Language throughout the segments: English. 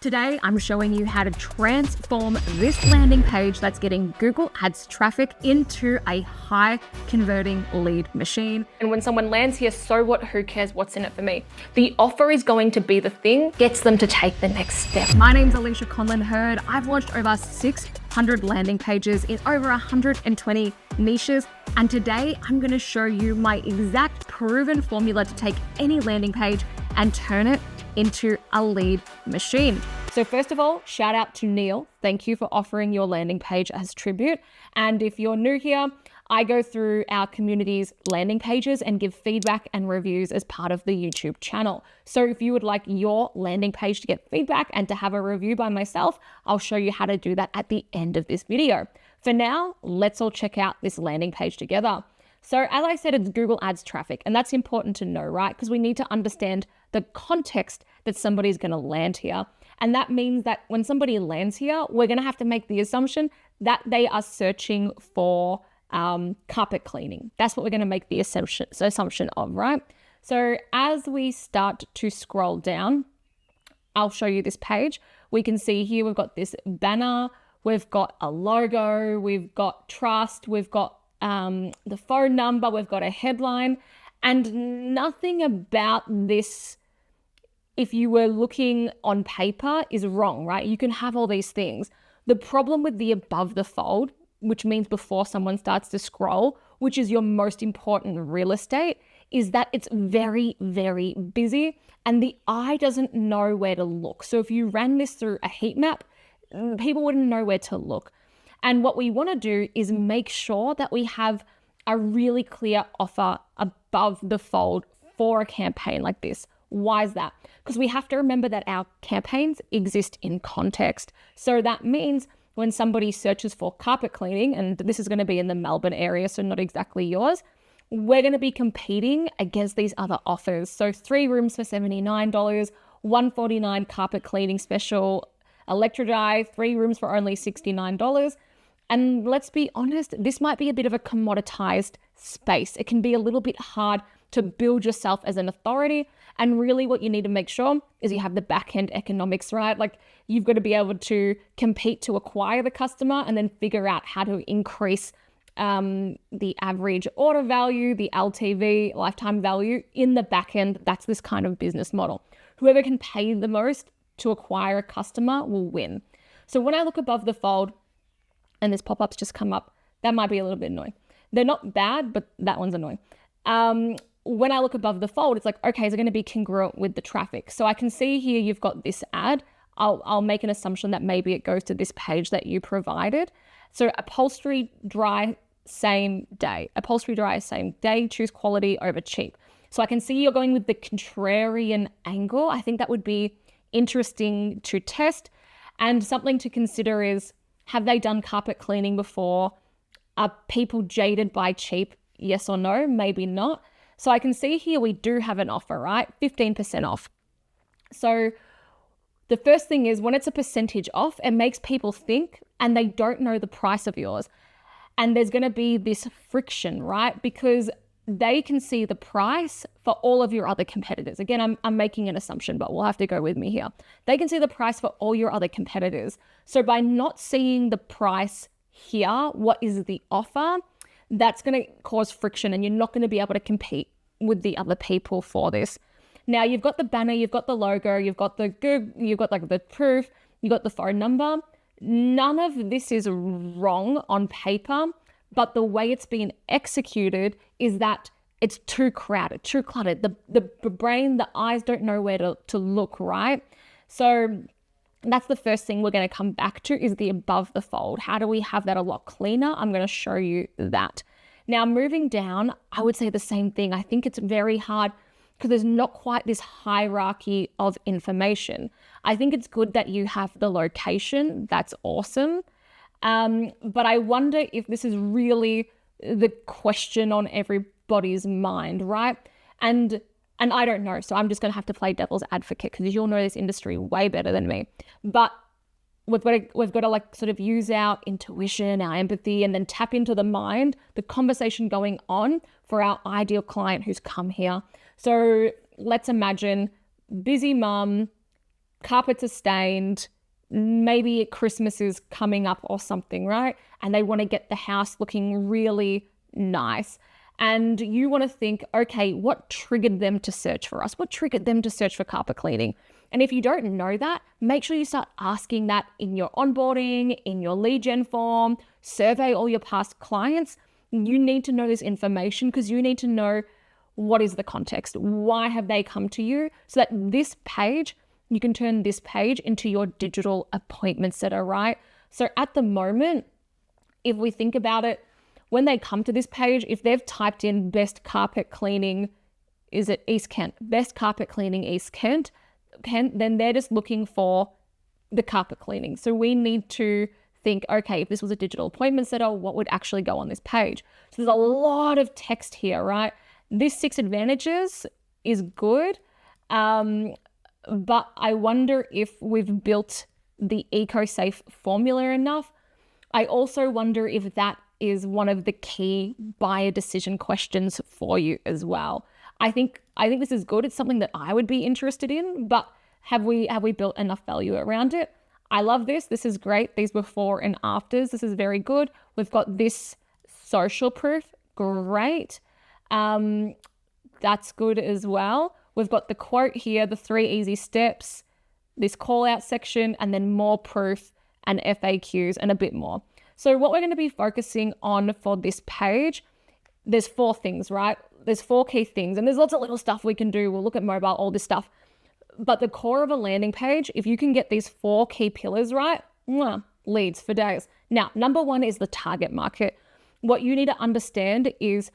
Today, I'm showing you how to transform this landing page that's getting Google Ads traffic into a high converting lead machine. And when someone lands here, so what? Who cares? What's in it for me? The offer is going to be the thing that gets them to take the next step. My name's Conlin-Hurd. I've launched over 600 landing pages in over 120 niches. And today I'm going to show you my exact proven formula to take any landing page and turn it into a lead machine. So first of all, shout out to Neil. Thank you for offering your landing page as tribute. And if you're new here, I go through our community's landing pages and give feedback and reviews as part of the YouTube channel. So if you would like your landing page to get feedback and to have a review by myself, I'll show you how to do that at the end of this video. For now, let's all check out this landing page together. So as I said, it's Google Ads traffic, and that's important to know, right? Because we need to understand the context that somebody's going to land here. And that means that when somebody lands here, we're going to have to make the assumption that they are searching for carpet cleaning. That's what we're going to make the assumption of, right? So as we start to scroll down, I'll show you this page. We can see here we've got this banner, we've got a logo, we've got trust, we've got the phone number, we've got a headline, and nothing about this, if you were looking on paper, is wrong, right? You can have all these things. The problem with the above the fold, which means before someone starts to scroll, which is your most important real estate, is that it's very, very busy and the eye doesn't know where to look. So if you ran this through a heat map, people wouldn't know where to look. And what we want to do is make sure that we have a really clear offer above the fold for a campaign like this. Why is that? Because we have to remember that our campaigns exist in context. So that means when somebody searches for carpet cleaning, and this is going to be in the Melbourne area, so not exactly yours, we're going to be competing against these other offers. So 3 rooms for $79, $149 carpet cleaning special, electro-dry, 3 rooms for only $69. And let's be honest, this might be a bit of a commoditized space. It can be a little bit hard to build yourself as an authority. And really what you need to make sure is you have the back-end economics, right? Like you've got to be able to compete to acquire the customer and then figure out how to increase the average order value, the LTV, lifetime value in the back end. That's this kind of business model. Whoever can pay the most to acquire a customer will win. So when I look above the fold and this pop-up's just come up, that might be a little bit annoying. They're not bad, but that one's annoying. When I look above the fold, it's like, okay, is it going to be congruent with the traffic? So I can see here you've got this ad. I'll make an assumption that maybe it goes to this page that you provided. So upholstery dry, same day. Upholstery dry, same day. Choose quality over cheap. So I can see you're going with the contrarian angle. I think that would be interesting to test. And something to consider is, have they done carpet cleaning before? Are people jaded by cheap? Yes or no? Maybe not. So I can see here we do have an offer, right? 15% off. So the first thing is when it's a percentage off, it makes people think and they don't know the price of yours. And there's going to be this friction, right? Because they can see the price for all of your other competitors. Again, I'm making an assumption, but we'll have to go with me here. They can see the price for all your other competitors. So by not seeing the price here, what is the offer, that's going to cause friction and you're not going to be able to compete with the other people for this. Now you've got the banner, you've got the logo, you've got the Google, you've got like the proof, you've got the phone number. None of this is wrong on paper, but the way it's been executed is that it's too crowded, too cluttered. The brain, the eyes don't know where to look, right? So that's the first thing we're going to come back to is the above the fold. How do we have that a lot cleaner? I'm going to show you that. Now moving down, I would say the same thing. I think it's very hard because there's not quite this hierarchy of information. I think it's good that you have the location. That's awesome. But I wonder if this is really the question on everybody's mind, right? And I don't know, so I'm just going to have to play devil's advocate because you'll know this industry way better than me. But we've got to like sort of use our intuition, our empathy, and then tap into the mind, the conversation going on for our ideal client who's come here. So let's imagine busy mum, carpets are stained, maybe Christmas is coming up or something, right? And they want to get the house looking really nice. And you want to think, okay, what triggered them to search for us? What triggered them to search for carpet cleaning? And if you don't know that, make sure you start asking that in your onboarding, in your lead gen form, survey all your past clients. You need to know this information because you need to know what is the context. Why have they come to you? So that this page, you can turn this page into your digital appointment setter, right? So at the moment, if we think about it, when they come to this page, if they've typed in best carpet cleaning, is it East Kent? Best carpet cleaning East Kent, then they're just looking for the carpet cleaning. So we need to think, okay, if this was a digital appointment setter, what would actually go on this page? So there's a lot of text here, right? This 6 advantages is good, but I wonder if we've built the eco-safe formula enough. I also wonder if that is one of the key buyer decision questions for you as well. I think this is good. It's something that I would be interested in, but have we built enough value around it? I love this. This is great. These before and afters. This is very good. We've got this social proof. Great. That's good as well. We've got the quote here, the 3 easy steps, this call out section, and then more proof and FAQs and a bit more. So what we're going to be focusing on for this page, there's 4 things, right? There's 4 key things, and there's lots of little stuff we can do. We'll look at mobile, all this stuff. But the core of a landing page, if you can get these 4 key pillars right, leads for days. Now, number 1 is the target market. What you need to understand is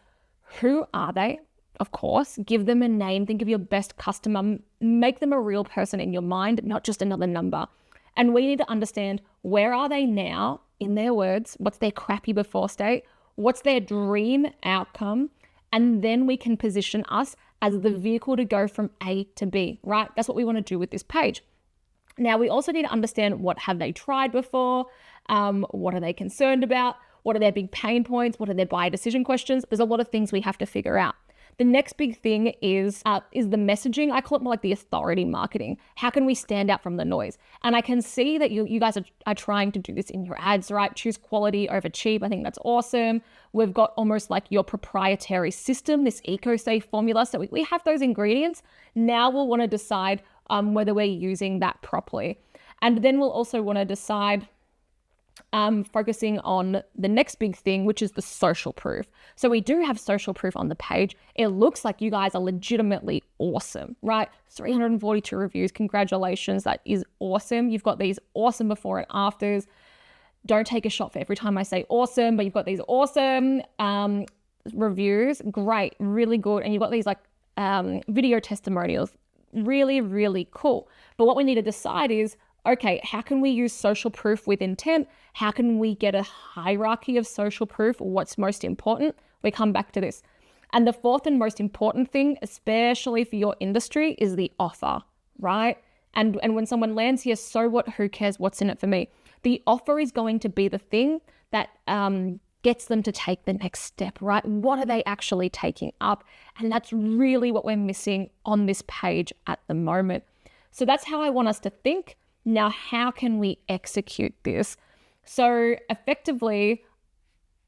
who are they? Of course, give them a name. Think of your best customer. Make them a real person in your mind, not just another number. And we need to understand, where are they now? In their words, what's their crappy before state? What's their dream outcome? And then we can position us as the vehicle to go from A to B, right? That's what we want to do with this page. Now, we also need to understand, what have they tried before? What are they concerned about? What are their big pain points? What are their buyer decision questions? There's a lot of things we have to figure out. The next big thing is the messaging. I call it more like the authority marketing. How can we stand out from the noise? And I can see that you guys are trying to do this in your ads, right? Choose quality over cheap. I think that's awesome. We've got almost like your proprietary system, this eco-safe formula. So we have those ingredients. Now we'll want to decide whether we're using that properly. And then we'll also want to decide focusing on the next big thing, which is the social proof. So we do have social proof on the page. It looks like you guys are legitimately awesome, right? 342 reviews. Congratulations. That is awesome. You've got these awesome before and afters. Don't take a shot for every time I say awesome, but you've got these awesome reviews. Great. Really good. And you've got these like video testimonials. Really, really cool. But what we need to decide is, okay, how can we use social proof with intent? How can we get a hierarchy of social proof? What's most important? We come back to this. And the 4th and most important thing, especially for your industry, is the offer, right? And when someone lands here, so what? Who cares? What's in it for me? The offer is going to be the thing that gets them to take the next step, right? What are they actually taking up? And that's really what we're missing on this page at the moment. So that's how I want us to think. Now, how can we execute this? So effectively,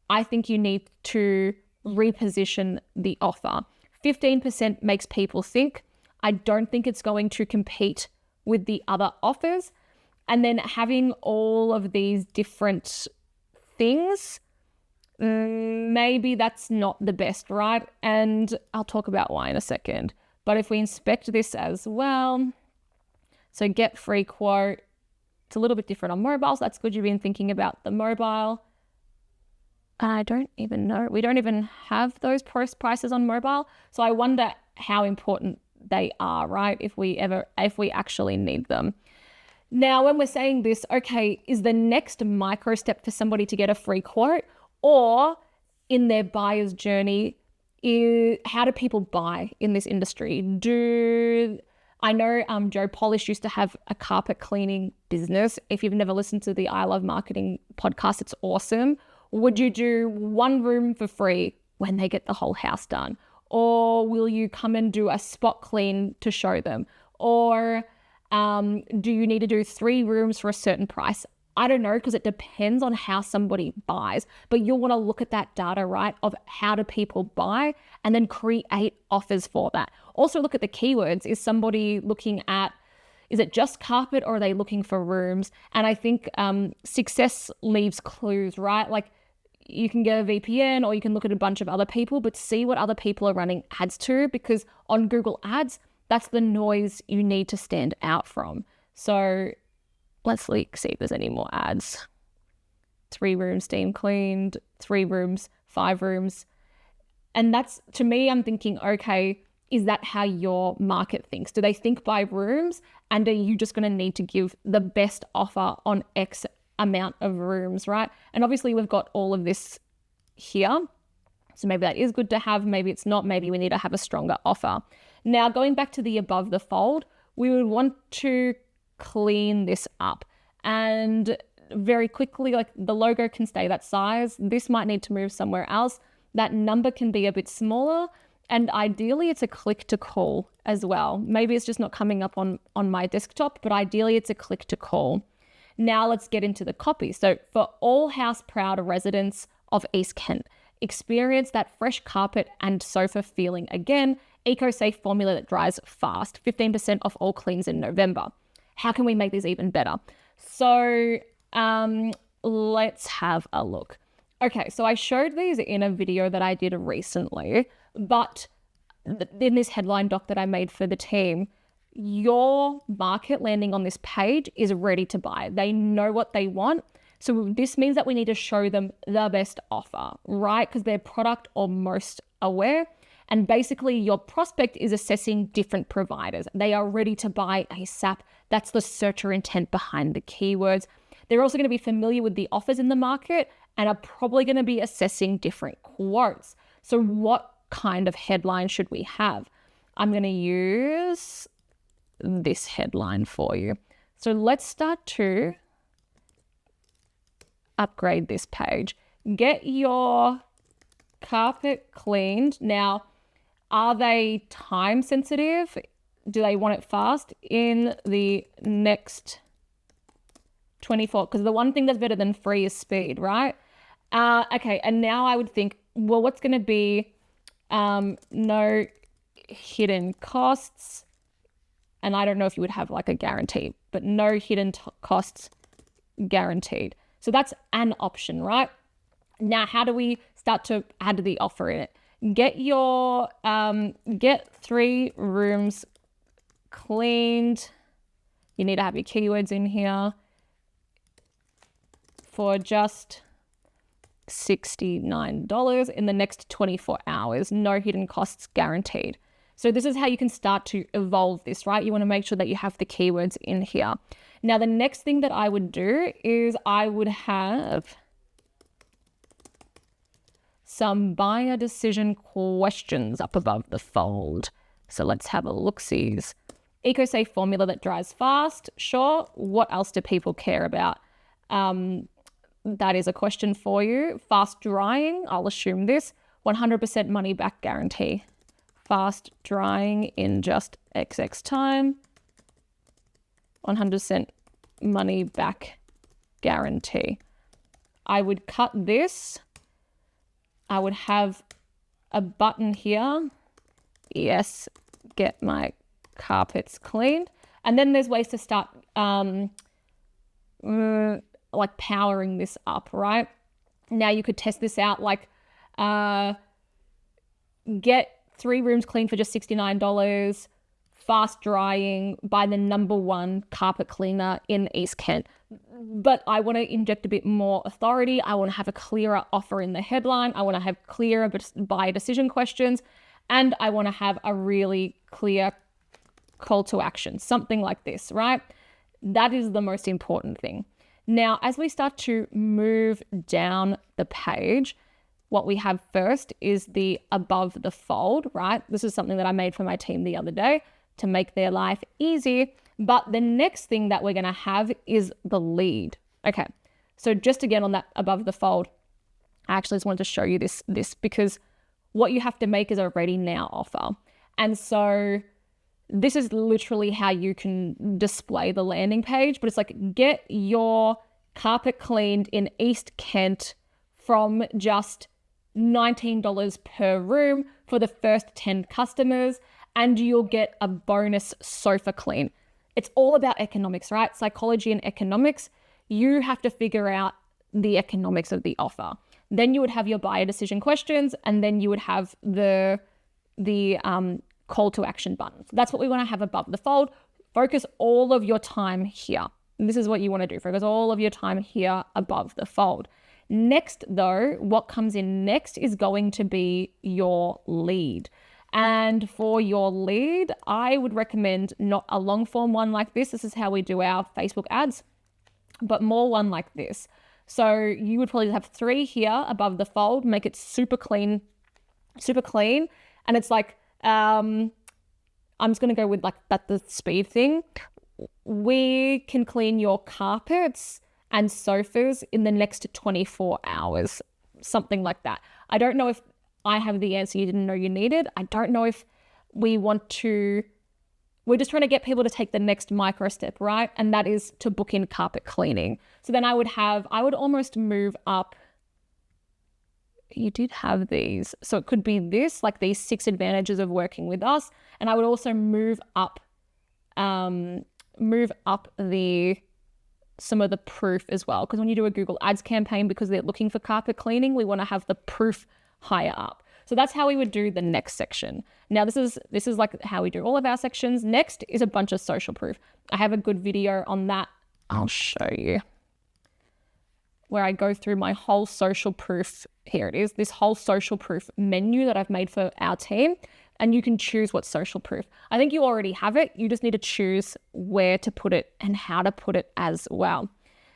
I think you need to reposition the offer. 15% makes people think. I don't think it's going to compete with the other offers. And then having all of these different things, maybe that's not the best, right? And I'll talk about why in a second. But if we inspect this as well, so get free quote, it's a little bit different on mobile, so that's good. You've been thinking about the mobile. I don't even know. We don't even have those prices on mobile. So I wonder how important they are, right? If we actually need them. Now, when we're saying this, okay, is the next micro step for somebody to get a free quote, or in their buyer's journey, how do people buy in this industry? I know Joe Polish used to have a carpet cleaning business. If you've never listened to the I Love Marketing podcast, it's awesome. Would you do one room for free when they get the whole house done? Or will you come and do a spot clean to show them? Or Do you need to do 3 rooms for a certain price? I don't know, because it depends on how somebody buys, but you'll want to look at that data, right, of how do people buy, and then create offers for that. Also look at the keywords. Is somebody looking at, is it just carpet, or are they looking for rooms? And I think success leaves clues, right? Like you can get a VPN, or you can look at a bunch of other people, but see what other people are running ads to, because on Google Ads, that's the noise you need to stand out from. So let's see if there's any more ads. 3 rooms steam cleaned, 3 rooms, 5 rooms. And that's, to me, I'm thinking, okay, is that how your market thinks? Do they think by rooms? And are you just going to need to give the best offer on X amount of rooms, right? And obviously we've got all of this here. So maybe that is good to have. Maybe it's not. Maybe we need to have a stronger offer. Now, going back to the above the fold, we would want to clean this up, and very quickly, like the logo can stay that size. This might need to move somewhere else. That number can be a bit smaller, and ideally it's a click to call as well. Maybe it's just not coming up on my desktop, but ideally it's a click to call. Now let's get into the copy. So for all house proud residents of East Kent, experience that fresh carpet and sofa feeling again. Eco-safe formula that dries fast. 15% off all cleans in November. How can we make this even better? So let's have a look. Okay, so I showed these in a video that I did recently, but in this headline doc that I made for the team, your market landing on this page is ready to buy. They know what they want. So this means that we need to show them the best offer, right? Because they're product or most aware. And basically your prospect is assessing different providers. They are ready to buy ASAP. That's the searcher intent behind the keywords. They're also going to be familiar with the offers in the market and are probably going to be assessing different quotes. So what kind of headline should we have? I'm going to use this headline for you. So let's start to upgrade this page. Get your carpet cleaned. Now, are they time sensitive? Do they want it fast? In the next 24, because the one thing that's better than free is speed, right? Okay, and now I would think, well, what's going to be no hidden costs? And I don't know if you would have like a guarantee, but no hidden costs guaranteed. So that's an option, right? Now, how do we start to add the offer in it? Get your, get 3 rooms cleaned. You need to have your keywords in here for just $69 in the next 24 hours. No hidden costs guaranteed. So this is how you can start to evolve this, right? You want to make sure that you have the keywords in here. Now, the next thing that I would do is I would have some buyer decision questions up above the fold. So let's have a look-sees. Eco-safe formula that dries fast. Sure. What else do people care about? That is a question for you. Fast drying. I'll assume this. 100% money back guarantee. Fast drying in just XX time. 100% money back guarantee. I would cut this. I would have a button here. Yes, get my carpets cleaned. And then there's ways to start like powering this up, right? Now you could test this out, like get 3 rooms cleaned for just $69, fast drying by the #1 carpet cleaner in East Kent. But I want to inject a bit more authority. I want to have a clearer offer in the headline. I want to have clearer buyer decision questions. And I want to have a really clear call to action, something like this, right? That is the most important thing. Now, as we start to move down the page, what we have first is the above the fold, right? This is something that I made for my team the other day to make their life easy. But the next thing that we're going to have is the lead. Okay, so just again on that above the fold, I actually just wanted to show you this because what you have to make is a ready now offer. And so this is literally how you can display the landing page, but it's like, get your carpet cleaned in East Kent from just $19 per room for the first 10 customers, and you'll get a bonus sofa clean. It's all about economics, right? Psychology and economics. You have to figure out the economics of the offer. Then you would have your buyer decision questions, and then you would have the call to action button. So that's what we want to have above the fold. Focus all of your time here. And this is what you want to do. Focus all of your time here above the fold. Next though, what comes in next is going to be your lead. And for your lead, I would recommend not a long form one like this. This is how we do our Facebook ads, but more one like this. So you would probably have 3 here above the fold, make it super clean. And it's like, I'm just going to go with like that, the speed thing. We can clean your carpets and sofas in the next 24 hours, something like that. I don't know if I have the answer you didn't know you needed. I don't know if we're just trying to get people to take the next micro step, right? And that is to book in carpet cleaning. So then I would almost move up. You did have these. So it could be this, like these 6 advantages of working with us. And I would also move up some of the proof as well. Because when you do a Google Ads campaign, because they're looking for carpet cleaning, we want to have the proof higher up. So that's how we would do the next section. Now this is like how we do all of our sections. Next is a bunch of social proof. I have a good video on that. I'll show you, where I go through my whole social proof. Here it is, this whole social proof menu that I've made for our team. And you can choose what social proof. I think you already have it. You just need to choose where to put it and how to put it as well.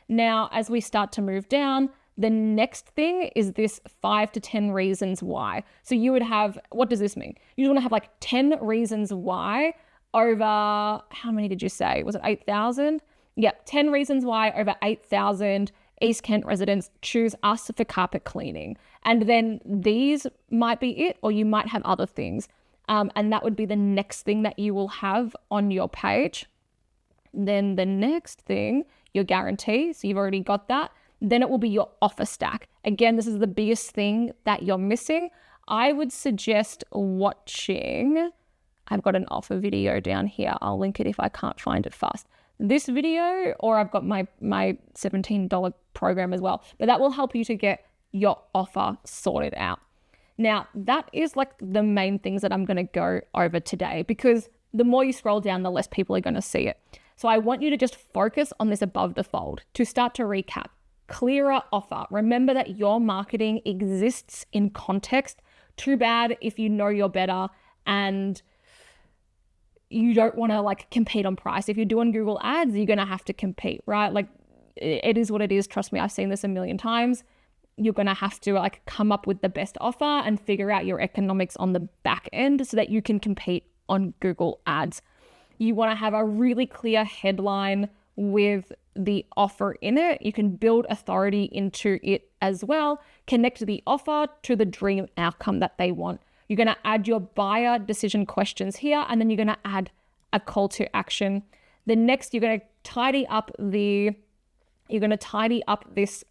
Now, as we start to move down, the next thing is this 5 to 10 reasons why. So you would have, what does this mean? You want to have like 10 reasons why over, how many did you say? Was it 8,000? Yep, 10 reasons why over 8,000 East Kent residents choose us for carpet cleaning. And then these might be it, or you might have other things. And that would be the next thing that you will have on your page. Then the next thing, your guarantee. So you've already got that. Then it will be your offer stack. Again, this is the biggest thing that you're missing. I would suggest watching, I've got an offer video down here. I'll link it if I can't find it fast. This video, or I've got my $17 program as well. But that will help you to get your offer sorted out. Now, that is like the main things that I'm going to go over today, because the more you scroll down, the less people are going to see it. So I want you to just focus on this above the fold. To start to recap, clearer offer. Remember that your marketing exists in context. Too bad if you know you're better and you don't want to like compete on price. If you're doing Google ads, you're going to have to compete, right? Like it is what it is. Trust me, I've seen this a million times. You're going to have to like come up with the best offer and figure out your economics on the back end so that you can compete on Google ads. You want to have a really clear headline with the offer in it. You can build authority into it as well. Connect the offer to the dream outcome that they want. You're going to add your buyer decision questions here, and then you're going to add a call to action. Then next, you're going to tidy up this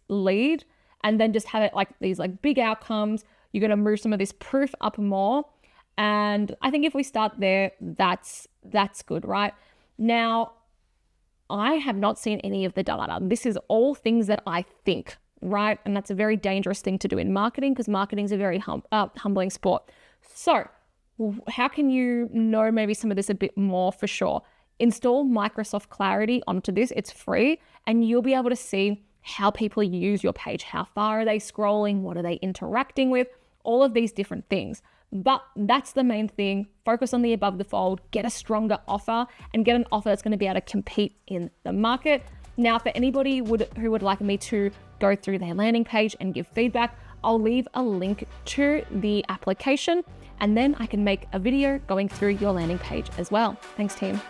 lead, and then just have it like these like big outcomes. You're going to move some of this proof up more. And I think if we start there, that's good, right? Now, I have not seen any of the data. This is all things that I think, right? And that's a very dangerous thing to do in marketing, because marketing is a very humbling sport. So how can you know maybe some of this a bit more for sure? Install Microsoft Clarity onto this. It's free, and you'll be able to see how people use your page. How far are they scrolling? What are they interacting with? All of these different things. But that's the main thing. Focus on the above the fold, get a stronger offer, and get an offer that's going to be able to compete in the market. Now, for anybody who would like me to go through their landing page and give feedback, I'll leave a link to the application, and then I can make a video going through your landing page as well. Thanks, team.